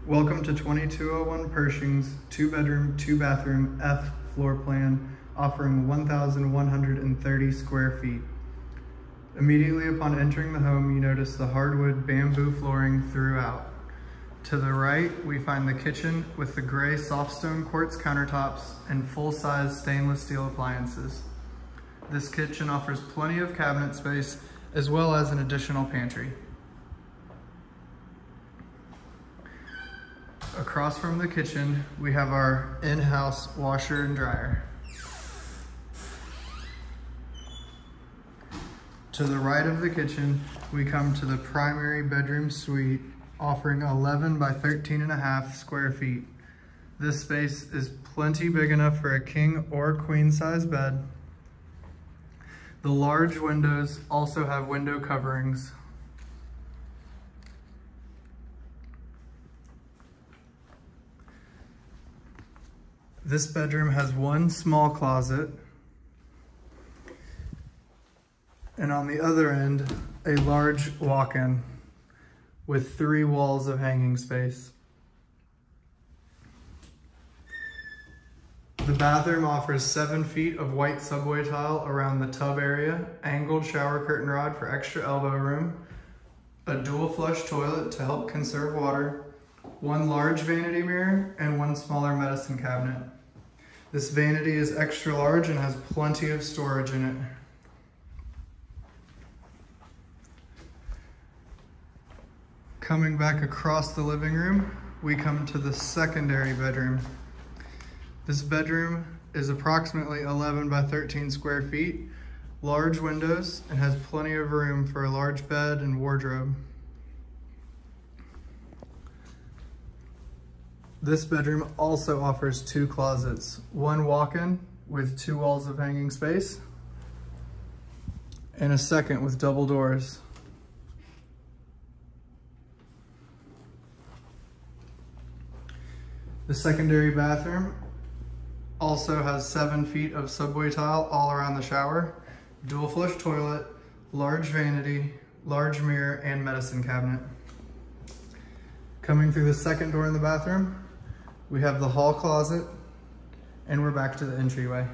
Welcome to 2201 Pershing's 2-bedroom, 2-bathroom F floor plan offering 1,130 square feet. Immediately upon entering the home, you notice the hardwood bamboo flooring throughout. To the right, we find the kitchen with the gray softstone quartz countertops and full-size stainless steel appliances. This kitchen offers plenty of cabinet space as well as an additional pantry. Across from the kitchen, we have our in-house washer and dryer. To the right of the kitchen, we come to the primary bedroom suite, offering 11 by 13.5 square feet. This space is plenty big enough for a king or queen size bed. The large windows also have window coverings. This bedroom has one small closet, and on the other end, a large walk-in with 3 walls of hanging space. The bathroom offers 7 feet of white subway tile around the tub area, angled shower curtain rod for extra elbow room, a dual flush toilet to help conserve water, 1 large vanity mirror, and 1 smaller medicine cabinet. This vanity is extra large and has plenty of storage in it. Coming back across the living room, we come to the secondary bedroom. This bedroom is approximately 11 by 13 square feet, large windows, and has plenty of room for a large bed and wardrobe. This bedroom also offers 2 closets, 1 walk-in with 2 walls of hanging space, and a second with double doors. The secondary bathroom also has 7 feet of subway tile all around the shower, dual flush toilet, large vanity, large mirror, and medicine cabinet. Coming through the second door in the bathroom, we have the hall closet, and we're back to the entryway.